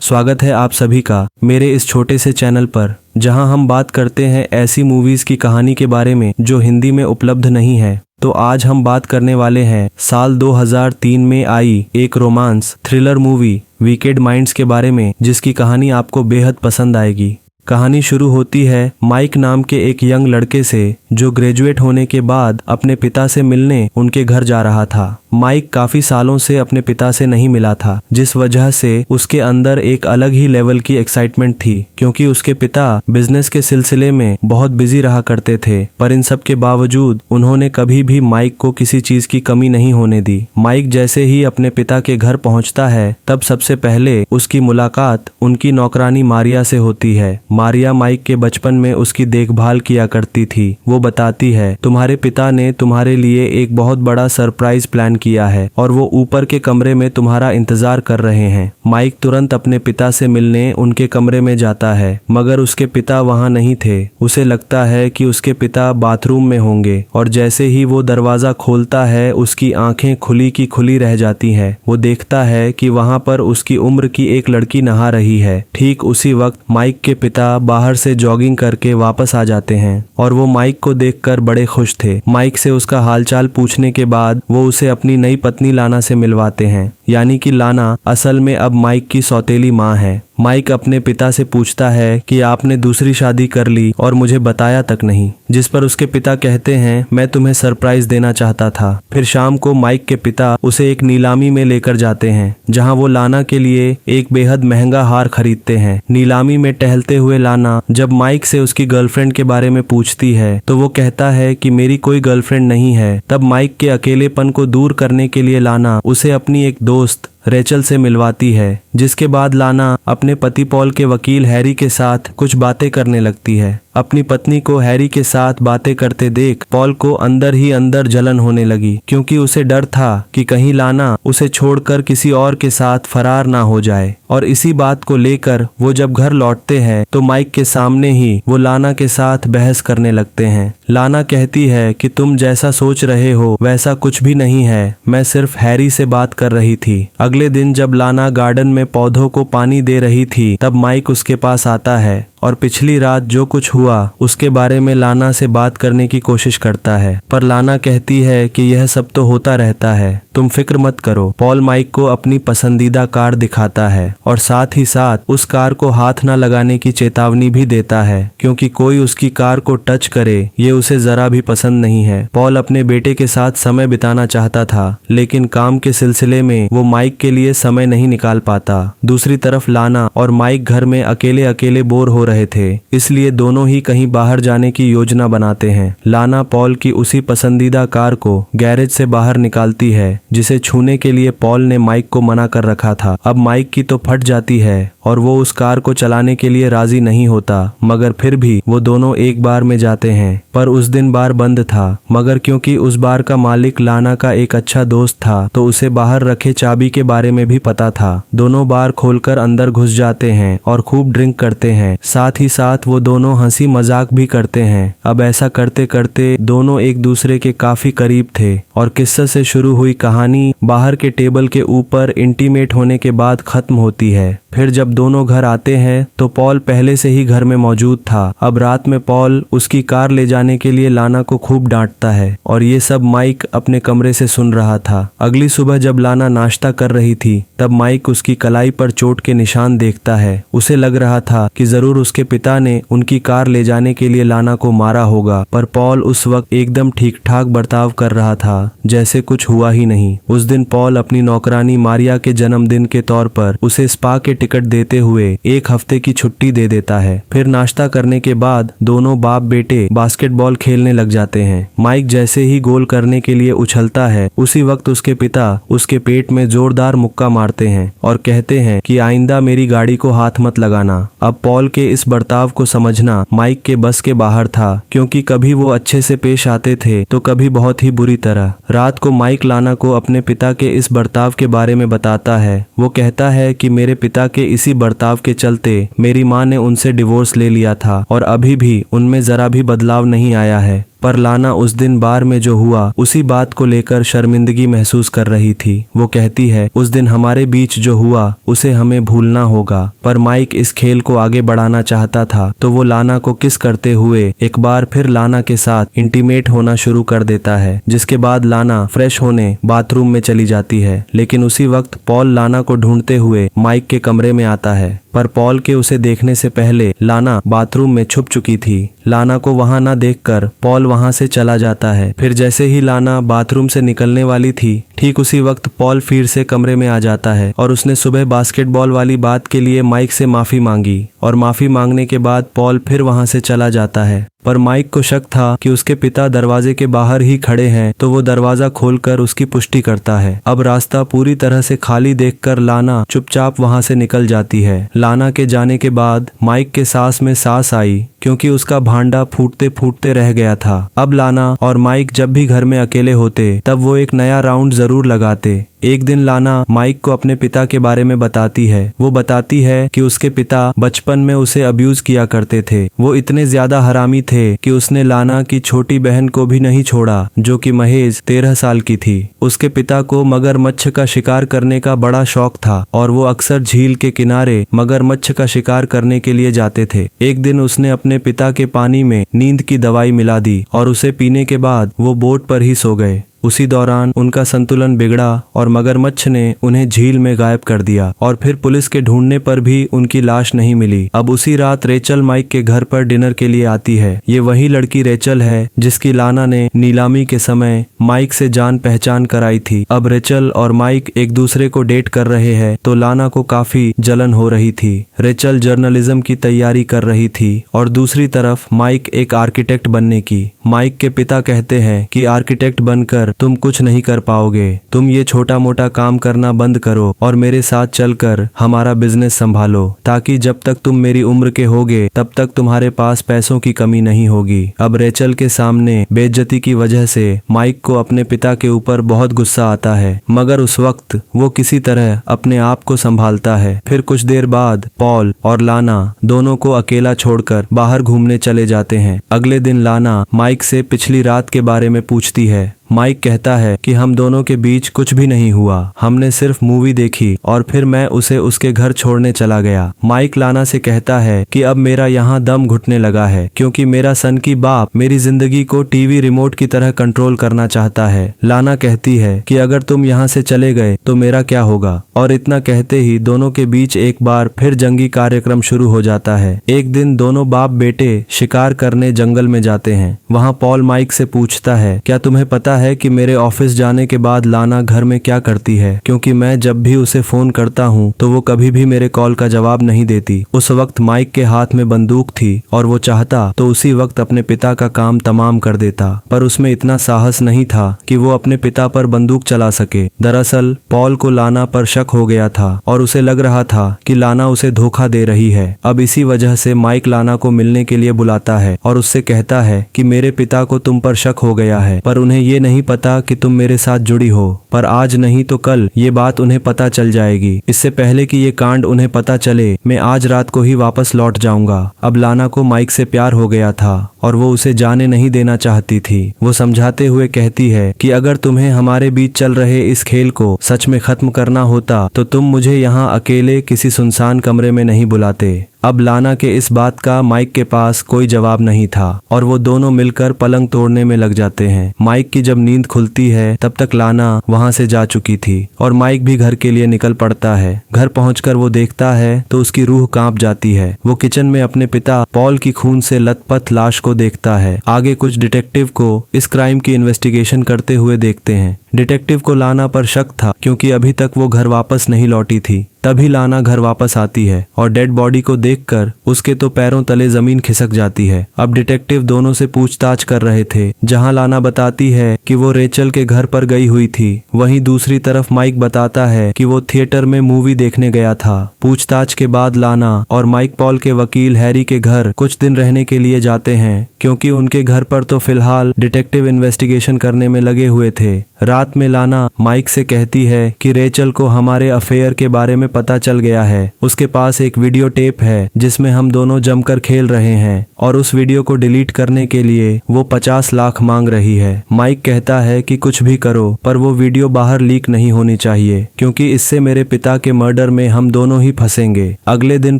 स्वागत है आप सभी का मेरे इस छोटे से चैनल पर, जहां हम बात करते हैं ऐसी मूवीज की कहानी के बारे में जो हिंदी में उपलब्ध नहीं है। तो आज हम बात करने वाले हैं साल 2003 में आई एक romance thriller movie wicked minds के बारे में, जिसकी कहानी आपको बेहद पसंद आएगी। कहानी शुरू होती है माइक नाम के एक यंग लड़के से, जो ग्रेजुएट होने के बाद अपने पिता से मिलने उनके घर जा रहा था। माइक काफी सालों से अपने पिता से नहीं मिला था, जिस वजह से उसके अंदर एक अलग ही लेवल की एक्साइटमेंट थी, क्योंकि उसके पिता बिजनेस के सिलसिले में बहुत बिजी रहा करते थे। पर इन सब के बावजूद उन्होंने कभी भी माइक को किसी चीज की कमी नहीं होने दी। माइक जैसे ही अपने पिता के घर पहुंचता है, तब सबसे पहले उसकी मुलाकात उनकी नौकरानी मारिया से होती है। मारिया माइक के बचपन में उसकी देखभाल किया करती थी। वो बताती है, तुम्हारे पिता ने तुम्हारे लिए एक बहुत बड़ा सरप्राइज प्लान किया है और वो ऊपर के कमरे में तुम्हारा इंतजार कर रहे हैं। माइक तुरंत अपने पिता से मिलने उनके कमरे में जाता है, मगर उसके पिता वहां नहीं थे। उसे लगता है कि उसके पिता बाथरूम में होंगे, और जैसे ही वो दरवाजा खोलता है, उसकी आंखें खुली की खुली रह जाती हैं। वो देखता है कि वहां पर उसकी उम्र की एक लड़की नहा रही है। ठीक उसी वक्त माइक के पिता बाहर से जॉगिंग करके वापस आ जाते हैं, और वो माइक को देखकर बड़े खुश थे। माइक से उसका हालचाल पूछने के बाद वो उसे अपनी नई पत्नी लाना से मिलवाते हैं, यानी कि लाना असल में अब माइक की सौतेली माँ है। माइक अपने पिता से पूछता है कि आपने दूसरी शादी कर ली और मुझे बताया तक नहीं, जिस पर उसके पिता कहते हैं, मैं तुम्हें सरप्राइज देना चाहता था। फिर शाम को माइक के पिता उसे एक नीलामी में लेकर जाते हैं, जहां वो लाना के लिए एक बेहद महंगा हार खरीदते हैं। नीलामी में टहलते हुए लाना जब माइक से उसकी गर्लफ्रेंड के बारे में पूछती है, तो वो कहता है कि मेरी कोई गर्लफ्रेंड नहीं है। तब माइक के अकेलेपन को दूर करने के लिए लाना उसे अपनी एक दोस्त रेचल से मिलवाती है, जिसके बाद लाना अपने पति पॉल के वकील हैरी के साथ कुछ बातें करने लगती है। अपनी पत्नी को हैरी के साथ बातें करते देख पॉल को अंदर ही अंदर जलन होने लगी, क्योंकि उसे डर था कि कहीं लाना उसे छोड़कर किसी और के साथ फरार ना हो जाए। और इसी बात को लेकर वो जब घर लौटते हैं, तो माइक के सामने ही वो लाना के साथ बहस करने लगते हैं। लाना कहती है कि तुम जैसा सोच रहे हो वैसा कुछ भी नहीं है, मैं सिर्फ हैरी से बात कर रही थी। अगले दिन जब लाना गार्डन में पौधों को पानी दे रही थी, तब माइक उसके पास आता है और पिछली रात जो कुछ हुआ उसके बारे में लाना से बात करने की कोशिश करता है। पर लाना कहती है कि यह सब तो होता रहता है, तुम फिक्र मत करो। पॉल माइक को अपनी पसंदीदा कार दिखाता है और साथ ही साथ उस कार को हाथ न लगाने की चेतावनी भी देता है, क्योंकि कोई उसकी कार को टच करे ये उसे जरा भी पसंद नहीं है। पॉल अपने बेटे के साथ समय बिताना चाहता था, लेकिन काम के सिलसिले में वो माइक के लिए समय नहीं निकाल पाता। दूसरी तरफ लाना और माइक घर में अकेले अकेले बोर हो रहे थे, इसलिए दोनों ही कहीं बाहर जाने की योजना बनाते हैं। लाना पॉल की उसी पसंदीदा कार को गैरेज से बाहर निकालती है, जिसे छूने के लिए पॉल ने माइक को मना कर रखा था। अब माइक की तो फट जाती है और वो उस कार को चलाने के लिए राजी नहीं होता, मगर फिर भी वो दोनों एक बार में जाते हैं। पर उस दिन बार बंद था, मगर क्योंकि उस बार का मालिक लाना का एक अच्छा दोस्त था, तो उसे बाहर रखे चाबी के बारे में भी पता था। दोनों बार खोलकर अंदर घुस जाते हैं और खूब ड्रिंक करते हैं। साथ ही साथ वो दोनों हंसी मजाक भी करते हैं। अब ऐसा करते करते दोनों एक दूसरे के काफी करीब थे, और किस्से से शुरू हुई कहानी बाहर के टेबल के ऊपर इंटीमेट होने के बाद खत्म होती है। फिर जब दोनों घर आते हैं, तो पॉल पहले से ही घर में मौजूद था। अब रात में पॉल उसकी कार ले जाने के लिए लाना को खूब डांटता है, और ये सब माइक अपने कमरे से सुन रहा था। अगली सुबह जब लाना नाश्ता कर रही थी, तब माइक उसकी कलाई पर चोट के निशान देखता है। उसे लग रहा था कि जरूर उसके पिता ने उनकी कार ले जाने के लिए लाना को मारा होगा, पर पॉल उस वक्त एकदम ठीक ठाक बर्ताव कर रहा था, जैसे कुछ हुआ ही नहीं। उस दिन पॉल अपनी नौकरानी मारिया के जन्मदिन के तौर पर उसे स्पा के टिकट देते हुए एक हफ्ते की छुट्टी दे देता है। फिर नाश्ता करने के बाद दोनों बाप बेटे बास्केटबॉल खेलने लग जाते हैं। माइक जैसे ही गोल करने के लिए उछलता है, उसी वक्त उसके पिता उसके पेट में जोरदार मुक्का मारते हैं और कहते हैं कि आइंदा मेरी गाड़ी को हाथ मत लगाना। अब पॉल के इस बर्ताव को समझना माइक के बस के बाहर था, क्योंकि कभी वो अच्छे से पेश आते थे तो कभी बहुत ही बुरी तरह। रात को माइक लाना को अपने पिता के इस बर्ताव के बारे में बताता है। वो कहता है कि मेरे पिता के इसी बर्ताव के चलते मेरी माँ ने उनसे डिवोर्स ले लिया था, और अभी भी उनमें जरा भी बदलाव नहीं आया है। पर लाना उस दिन बार में जो हुआ उसी बात को लेकर शर्मिंदगी महसूस कर रही थी। वो कहती है, उस दिन हमारे बीच जो हुआ उसे हमें भूलना होगा। पर माइक इस खेल को आगे बढ़ाना चाहता था तो वो लाना को किस करते हुए एक बार फिर लाना के साथ इंटीमेट होना शुरू कर देता है, जिसके बाद लाना फ्रेश होने बाथरूम में चली जाती है। लेकिन उसी वक्त पॉल लाना को ढूंढते हुए माइक के कमरे में आता है, पर पॉल के उसे देखने से पहले लाना बाथरूम में छुप चुकी थी। लाना को वहां न देखकर पॉल वहां से चला जाता है। फिर जैसे ही लाना बाथरूम से निकलने वाली थी, ठीक उसी वक्त पॉल फिर से कमरे में आ जाता है और उसने सुबह बास्केटबॉल वाली बात के लिए माइक से माफी मांगी और माफी मांगने के बाद पॉल फिर वहां से चला जाता है। पर माइक को शक था कि उसके पिता दरवाजे के बाहर ही खड़े हैं, तो वो दरवाजा खोलकर उसकी पुष्टि करता है। अब रास्ता पूरी तरह से खाली देखकर लाना चुपचाप वहां से निकल जाती है। लाना के जाने के बाद माइक के सांस में सांस आई, क्योंकि उसका भांडा फूटते फूटते रह गया था। अब लाना और माइक जब भी घर में अकेले होते तब वो एक नया राउंड जरूर लगाते। एक दिन लाना माइक को अपने पिता के बारे में बताती है। वो बताती है कि उसके पिता बचपन में उसे अब्यूज किया करते थे। वो इतने ज्यादा हरामी थे कि उसने लाना की छोटी बहन को भी नहीं छोड़ा, जो कि महेज 13 साल की थी। उसके पिता को मगरमच्छ का शिकार करने का बड़ा शौक था और वो अक्सर झील के किनारे मगरमच्छ का शिकार करने के लिए जाते थे। एक दिन उसने अपने पिता के पानी में नींद की दवाई मिला दी और उसे पीने के बाद वो बोट पर ही सो गए। उसी दौरान उनका संतुलन बिगड़ा और मगरमच्छ ने उन्हें झील में गायब कर दिया और फिर पुलिस के ढूंढने पर भी उनकी लाश नहीं मिली। अब उसी रात रेचल माइक के घर पर डिनर के लिए आती है। ये वही लड़की रेचल है जिसकी लाना ने नीलामी के समय माइक से जान पहचान कराई थी। अब रेचल और माइक एक दूसरे को डेट कर रहे हैं तो लाना को काफी जलन हो रही थी। रेचल जर्नलिज्म की तैयारी कर रही थी और दूसरी तरफ माइक एक आर्किटेक्ट बनने की। माइक के पिता कहते हैं कि आर्किटेक्ट बनकर तुम कुछ नहीं कर पाओगे, तुम ये छोटा मोटा काम करना बंद करो और मेरे साथ चलकर हमारा बिजनेस संभालो, ताकि जब तक तुम मेरी उम्र के होगे तब तक तुम्हारे पास पैसों की कमी नहीं होगी। अब रेचल के सामने बेइज्जती की वजह से माइक को अपने पिता के ऊपर बहुत गुस्सा आता है, मगर उस वक्त वो किसी तरह अपने आप को संभालता है। फिर कुछ देर बाद पॉल और लाना दोनों को अकेला छोड़कर बाहर घूमने चले जाते हैं। अगले दिन लाना माइक से पिछली रात के बारे में पूछती है। माइक कहता है कि हम दोनों के बीच कुछ भी नहीं हुआ, हमने सिर्फ मूवी देखी और फिर मैं उसे उसके घर छोड़ने चला गया। माइक लाना से कहता है कि अब मेरा यहाँ दम घुटने लगा है, क्योंकि मेरा सन की बाप मेरी जिंदगी को टीवी रिमोट की तरह कंट्रोल करना चाहता है। लाना कहती है कि अगर तुम यहाँ से चले गए तो मेरा क्या होगा, और इतना कहते ही दोनों के बीच एक बार फिर जंगी कार्यक्रम शुरू हो जाता है। एक दिन दोनों बाप बेटे शिकार करने जंगल में जाते हैं। वहाँ पॉल माइक से पूछता है, क्या तुम्हें पता है कि मेरे ऑफिस जाने के बाद लाना घर में क्या करती है, क्योंकि मैं जब भी उसे फोन करता हूँ तो वो कभी भी मेरे कॉल का जवाब नहीं देती। उस वक्त माइक के हाथ में बंदूक थी और वो चाहता तो उसी वक्त अपने पिता का काम तमाम कर देता, पर उसमें इतना साहस नहीं था कि वो अपने पिता पर बंदूक चला सके। दरअसल पॉल को लाना पर शक हो गया था और उसे लग रहा था कि लाना उसे धोखा दे रही है। अब इसी वजह से माइक लाना को मिलने के लिए बुलाता है और उससे कहता है कि मेरे पिता को तुम पर शक हो गया है, पर उन्हें ये नहीं पता कि तुम मेरे साथ जुड़ी हो, पर आज नहीं तो कल ये बात उन्हें पता चल जाएगी। इससे पहले कि ये कांड उन्हें पता चले मैं आज रात को ही वापस लौट जाऊंगा। अब लाना को माइक से प्यार हो गया था और वो उसे जाने नहीं देना चाहती थी। वो समझाते हुए कहती है कि अगर तुम्हें हमारे बीच चल रहे इस खेल को सच में खत्म करना होता तो तुम मुझे यहाँ अकेले किसी सुनसान कमरे में नहीं बुलाते। अब लाना के इस बात का माइक के पास कोई जवाब नहीं था और वो दोनों मिलकर पलंग तोड़ने में लग जाते हैं। माइक की जब नींद खुलती है तब तक लाना वहां से जा चुकी थी और माइक भी घर के लिए निकल पड़ता है। घर पहुंचकर वो देखता है तो उसकी रूह कांप जाती है। वो किचन में अपने पिता पॉल की खून से लथपथ लाश को देखता है। आगे कुछ डिटेक्टिव को इस क्राइम की इन्वेस्टिगेशन करते हुए देखते हैं। डिटेक्टिव को लाना पर शक था क्योंकि अभी तक वो घर वापस नहीं लौटी थी। तभी लाना घर वापस आती है और डेड बॉडी को देखकर उसके तो पैरों तले जमीन खिसक जाती है। अब डिटेक्टिव दोनों से पूछताछ कर रहे थे। जहां लाना बताती है कि वो रेचल के घर पर गई हुई थी, वहीं दूसरी तरफ माइक बताता है कि वो थिएटर में मूवी देखने गया था। पूछताछ के बाद लाना और माइक पॉल के वकील हैरी के घर कुछ दिन रहने के लिए जाते हैं, क्योंकि उनके घर पर तो फिलहाल डिटेक्टिव इन्वेस्टिगेशन करने में लगे हुए थे। रात में लाना माइक से कहती है कि रेचल को हमारे अफेयर के बारे में पता चल गया है उसके पास एक वीडियो टेप है जिसमें हम दोनों जमकर खेल रहे हैं और उस वीडियो को डिलीट करने के लिए वो 50 लाख मांग रही है। माइक कहता है कि कुछ भी करो पर वो वीडियो बाहर लीक नहीं होनी चाहिए क्योंकि इससे मेरे पिता के मर्डर में हम दोनों ही फंसेंगे। अगले दिन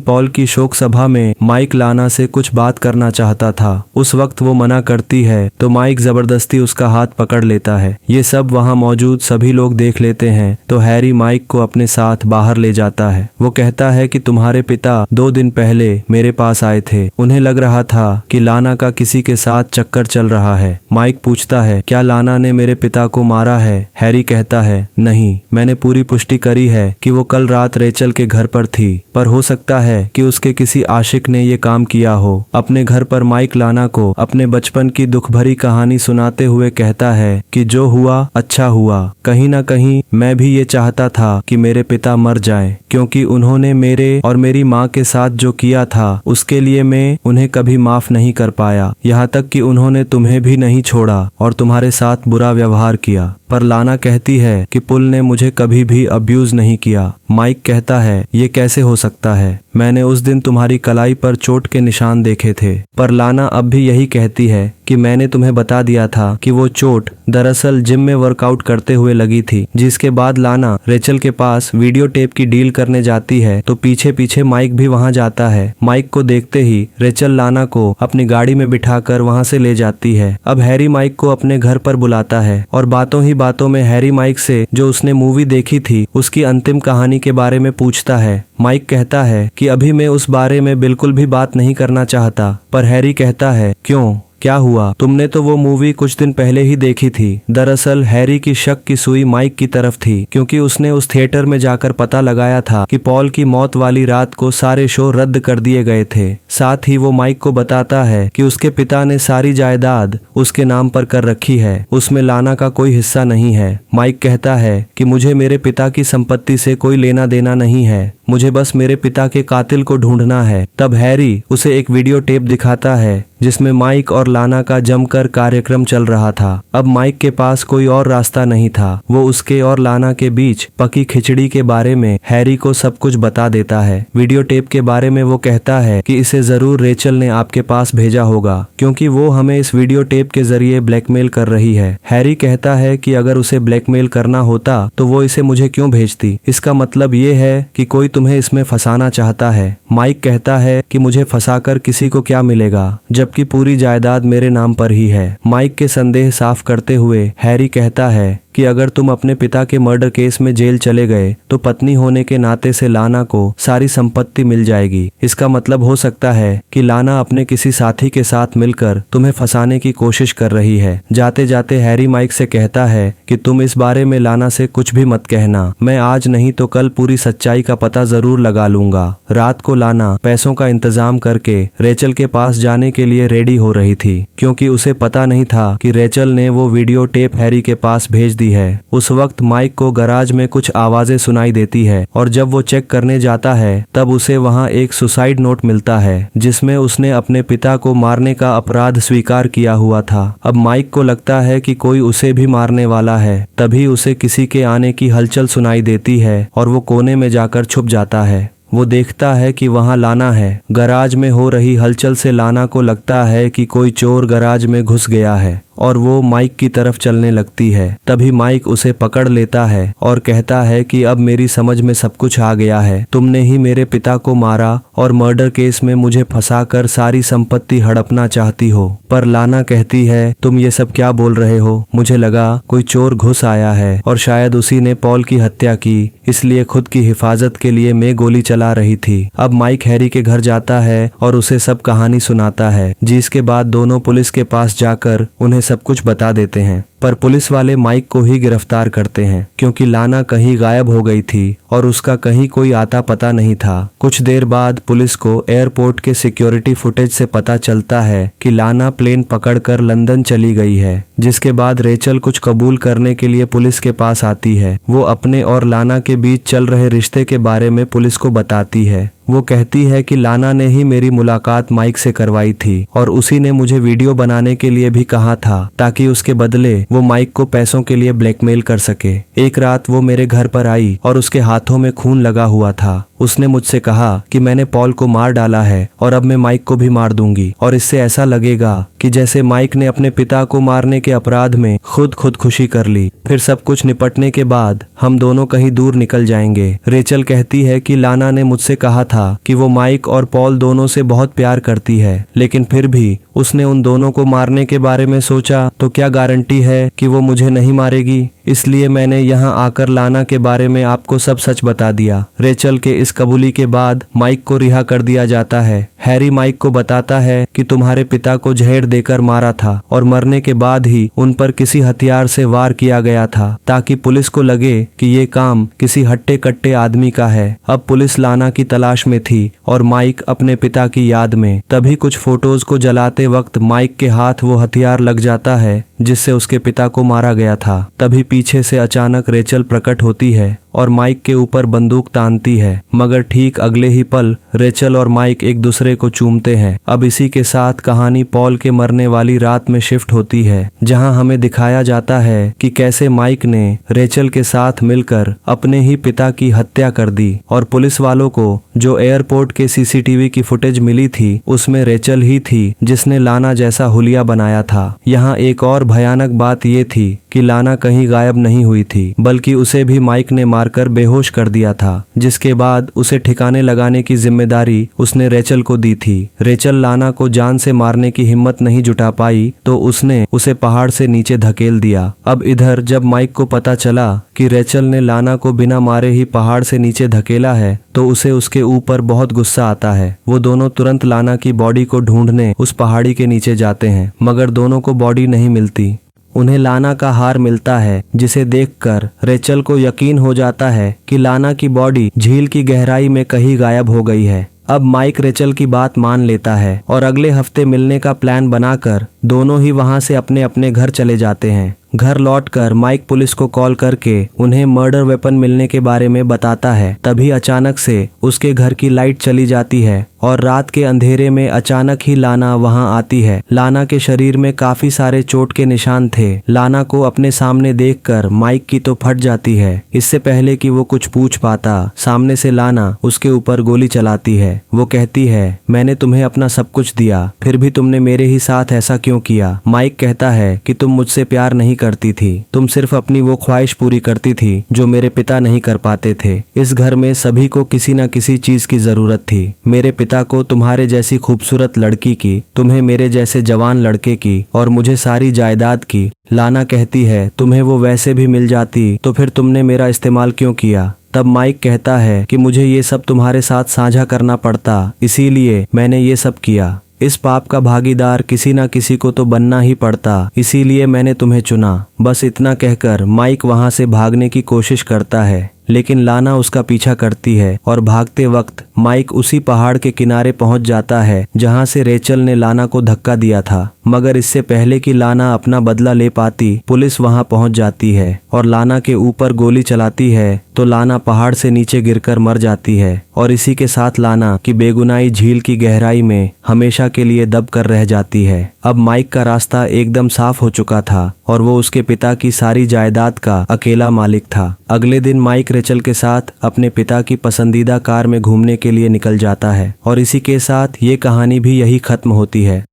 पॉल की शोक सभा में माइक लाना से कुछ बात करना चाहता था। उस वक्त वो मना करती है तो माइक जबरदस्ती उसका हाथ पकड़ लेता है। ये सब वहाँ मौजूद सभी लोग देख लेते हैं तो हैरी माइक को अपने साथ बाहर ले जाता है। वो कहता है कि तुम्हारे पिता 2 दिन पहले मेरे पास आए थे, उन्हें लग रहा था कि लाना का किसी के साथ चक्कर चल रहा है। माइक पूछता है क्या लाना ने मेरे पिता को मारा है? हैरी कहता है नहीं, मैंने पूरी पुष्टि करी है कि वो कल रात रेचल के घर पर थी, पर हो सकता है कि उसके किसी आशिक ने ये काम किया हो। अपने घर पर माइक लाना को अपने बचपन की दुख भरी कहानी सुनाते हुए कहता है कि जो हुआ अच्छा हुआ, कहीं ना कहीं मैं भी ये चाहता था कि मेरे पिता मर जाएं, क्योंकि उन्होंने मेरे और मेरी माँ के साथ जो किया था उसके लिए मैं उन्हें कभी माफ नहीं कर पाया, यहाँ तक कि उन्होंने तुम्हें भी नहीं छोड़ा और तुम्हारे साथ बुरा व्यवहार किया। पर लाना कहती है कि पुल ने मुझे कभी भी अब्यूज नहीं किया। माइक कहता है ये कैसे हो सकता है, मैंने उस दिन तुम्हारी कलाई पर चोट के निशान देखे थे। पर लाना अब भी यही कहती है कि मैंने तुम्हें बता दिया था कि वो चोट दरअसल जिम में वर्कआउट करते हुए लगी थी। जिसके बाद लाना रेचल के पास वीडियो टेप की डील करने जाती है तो पीछे पीछे माइक भी वहां जाता है। माइक को देखते ही रेचल लाना को अपनी गाड़ी में बिठाकर वहां से ले जाती है। अब हैरी माइक को अपने घर पर बुलाता है और बातों ही बातों में हैरी माइक से जो उसने मूवी देखी थी उसकी अंतिम कहानी के बारे में पूछता है। माइक कहता है कि अभी मैं उस बारे में बिल्कुल भी बात नहीं करना चाहता, पर हैरी कहता है क्यों, क्या हुआ? तुमने तो वो मूवी कुछ दिन पहले ही देखी थी। दरअसल हैरी की शक की सुई माइक की तरफ थी क्योंकि उसने उस थिएटर में जाकर पता लगाया था कि पॉल की मौत वाली रात को सारे शो रद्द कर दिए गए थे। साथ ही वो माइक को बताता है कि उसके पिता ने सारी जायदाद उसके नाम पर कर रखी है, उसमें लाना का कोई हिस्सा नहीं है। माइक कहता है कि मुझे मेरे पिता की संपत्ति से कोई लेना देना नहीं है, मुझे बस मेरे पिता के कातिल को ढूंढना है। तब हैरी उसे एक वीडियो टेप दिखाता है जिसमें माइक और लाना का जमकर कार्यक्रम चल रहा था। अब माइक के पास कोई और रास्ता नहीं था, वो उसके और लाना के बीच पकी खिचड़ी के बारे में हैरी को सब कुछ बता देता है। वीडियो टेप के बारे में वो कहता है कि इसे जरूर रेचल ने आपके पास भेजा होगा क्योंकि वो हमें इस वीडियो टेप के जरिए ब्लैकमेल कर रही है। हैरी कहता है कि अगर उसे ब्लैकमेल करना होता तो वो इसे मुझे क्यों भेजती, इसका मतलब ये है कि कोई तुम्हें इसमें फंसाना चाहता है। माइक कहता है कि मुझे फंसाकर किसी को क्या मिलेगा जबकि पूरी जायदाद मेरे नाम पर ही है। माइक के संदेह साफ करते हुए हैरी कहता है कि अगर तुम अपने पिता के मर्डर केस में जेल चले गए तो पत्नी होने के नाते से लाना को सारी संपत्ति मिल जाएगी। इसका मतलब हो सकता है कि लाना अपने किसी साथी के साथ मिलकर तुम्हें फंसाने की कोशिश कर रही है। जाते जाते हैरी माइक से कहता है कि तुम इस बारे में लाना से कुछ भी मत कहना, मैं आज नहीं तो कल पूरी सच्चाई का पता जरूर लगा लूंगा। रात को लाना पैसों का इंतजाम करके रेचल के पास जाने के लिए रेडी हो रही थी क्योंकि उसे पता नहीं था कि रेचल ने वो वीडियो टेप हैरी के पास भेज दी है। उस वक्त माइक को गराज में कुछ आवाजें सुनाई देती है और जब वो चेक करने जाता है तब उसे वहां एक सुसाइड नोट मिलता है जिसमें उसने अपने पिता को मारने का अपराध स्वीकार किया हुआ था। अब माइक को लगता है कि कोई उसे भी मारने वाला है, तभी उसे किसी के आने की हलचल सुनाई देती है और वो कोने में जाकर छुप जाता है। वो देखता है कि वहां लाना है। गराज में हो रही हलचल से लाना को लगता है कि कोई चोर गराज में घुस गया है और वो माइक की तरफ चलने लगती है। तभी माइक उसे पकड़ लेता है और कहता है कि अब मेरी समझ में सब कुछ आ गया है, तुमने ही मेरे पिता को मारा और मर्डर केस में मुझे फंसाकर सारी संपत्ति हड़पना चाहती हो। पर लाना कहती है तुम ये सब क्या बोल रहे हो, मुझे लगा कोई चोर घुस आया है और शायद उसी ने पॉल की हत्या की, इसलिए खुद की हिफाजत के लिए मैं गोली चला रही थी। अब माइक हैरी के घर जाता है और उसे सब कहानी सुनाता है, जिसके बाद दोनों पुलिस के पास जाकर उन्हें सब कुछ बता देते हैं। पर पुलिस वाले माइक को ही गिरफ्तार करते हैं क्योंकि लाना कहीं गायब हो गई थी और उसका कहीं कोई आता पता नहीं था। कुछ देर बाद पुलिस को एयरपोर्ट के सिक्योरिटी फुटेज से पता चलता है कि लाना प्लेन पकड़कर लंदन चली गई है। जिसके बाद रेचल कुछ कबूल करने के लिए पुलिस के पास आती है। वो अपने और लाना के बीच चल रहे रिश्ते के बारे में पुलिस को बताती है। वो कहती है कि लाना ने ही मेरी मुलाकात माइक से करवाई थी और उसी ने मुझे वीडियो बनाने के लिए भी कहा था ताकि उसके बदले वो माइक को पैसों के लिए ब्लैकमेल कर सके। एक रात वो मेरे घर पर आई और उसके हाथों में खून लगा हुआ था। उसने मुझसे कहा कि मैंने पॉल को मार डाला है और अब मैं माइक को भी मार दूंगी और इससे ऐसा लगेगा कि जैसे माइक ने अपने पिता को मारने के अपराध में खुदकुशी कर ली। फिर सब कुछ निपटने के बाद हम दोनों कहीं दूर निकल जाएंगे। रेचल कहती है कि लाना ने मुझसे कहा था कि वो माइक और पॉल दोनों से बहुत प्यार करती है, लेकिन फिर भी उसने उन दोनों को मारने के बारे में सोचा तो क्या गारंटी है कि वो मुझे नहीं मारेगी। इसलिए मैंने यहाँ आकर लाना के बारे में आपको सब सच बता दिया। रेचल के इस कबूली के बाद माइक को रिहा कर दिया जाता है। हैरी माइक को बताता है कि तुम्हारे पिता को जहर देकर मारा था और मरने के बाद ही उन पर किसी हथियार से वार किया गया था ताकि पुलिस को लगे कि ये काम किसी हट्टे कट्टे आदमी का है। अब पुलिस लाना की तलाश में थी और माइक अपने पिता की याद में। तभी कुछ फोटोज को जलाते वक्त माइक के हाथ वो हथियार लग जाता है जिससे उसके पिता को मारा गया था। तभी पीछे से अचानक रेचल प्रकट होती है और माइक के ऊपर बंदूक तानती है, मगर ठीक अगले ही पल रेचल और माइक एक दूसरे को चूमते हैं। अब इसी के साथ कहानी पॉल के मरने वाली रात में शिफ्ट होती है, जहां हमें दिखाया जाता है कि कैसे माइक ने रेचल के साथ मिलकर अपने ही पिता की हत्या कर दी और पुलिस वालों को जो एयरपोर्ट के सीसीटीवी की फुटेज मिली थी उसमें रेचल ही थी जिसने लाना जैसा हुलिया बनाया था। यहाँ एक और भयानक बात ये थी कि लाना कहीं गायब नहीं हुई थी, बल्कि उसे भी माइक ने मारकर बेहोश कर दिया था, जिसके बाद उसे ठिकाने लगाने की जिम्मेदारी उसने रेचल को दी थी। रेचल लाना को जान से मारने की हिम्मत नहीं जुटा पाई तो उसने उसे पहाड़ से नीचे धकेल दिया। अब इधर जब माइक को पता चला कि रेचल ने लाना को बिना मारे ही पहाड़ से नीचे धकेला है तो उसे उसके ऊपर बहुत गुस्सा आता है। वो दोनों तुरंत लाना की बॉडी को ढूंढने उस पहाड़ी के नीचे जाते हैं, मगर दोनों को बॉडी नहीं मिलती। उन्हें लाना का हार मिलता है, जिसे देखकर रेचल को यकीन हो जाता है कि लाना की बॉडी झील की गहराई में कहीं गायब हो गई है। अब माइक रेचल की बात मान लेता है और अगले हफ्ते मिलने का प्लान बनाकर दोनों ही वहां से अपने अपने घर चले जाते हैं। घर लौटकर माइक पुलिस को कॉल करके उन्हें मर्डर वेपन मिलने के बारे में बताता है। तभी अचानक से उसके घर की लाइट चली जाती है और रात के अंधेरे में अचानक ही लाना वहां आती है। लाना के शरीर में काफी सारे चोट के निशान थे। लाना को अपने सामने देखकर माइक की तो फट जाती है। इससे पहले कि वो कुछ पूछ पाता, सामने से लाना उसके ऊपर गोली चलाती है। वो कहती है, मैंने तुम्हें अपना सब कुछ दिया, फिर भी तुमने मेरे ही साथ ऐसा क्यों किया। माइक कहता है कि तुम मुझसे प्यार नहीं करती थी, तुम सिर्फ अपनी वो ख्वाहिश पूरी करती थी जो मेरे पिता नहीं कर पाते थे। इस घर में सभी को किसी न किसी चीज की जरूरत थी। मेरे पिता को तुम्हारे जैसी खूबसूरत लड़की की, तुम्हें मेरे जैसे जवान लड़के की और मुझे सारी जायदाद की। लाना कहती है, तुम्हें वो वैसे भी मिल जाती तो फिर तुमने मेरा इस्तेमाल क्यों किया। तब माइक कहता है कि मुझे ये सब तुम्हारे साथ साझा करना पड़ता, इसीलिए मैंने ये सब किया। इस पाप का भागीदार किसी न किसी को तो बनना ही पड़ता, इसीलिए मैंने तुम्हें चुना। बस इतना कहकर माइक वहां से भागने की कोशिश करता है, लेकिन लाना उसका पीछा करती है और भागते वक्त माइक उसी पहाड़ के किनारे पहुंच जाता है जहां से रेचल ने लाना को धक्का दिया था। मगर इससे पहले कि लाना अपना बदला ले पाती, पुलिस वहां पहुंच जाती है और लाना के ऊपर गोली चलाती है तो लाना पहाड़ से नीचे गिरकर मर जाती है और इसी के साथ लाना की बेगुनाही झील की गहराई में हमेशा के लिए दब कर रह जाती है। अब माइक का रास्ता एकदम साफ हो चुका था और वो उसके पिता की सारी जायदाद का अकेला मालिक था। अगले दिन माइक रेचल के साथ अपने पिता की पसंदीदा कार में घूमने के लिए निकल जाता है और इसी के साथ ये कहानी भी यही खत्म होती है।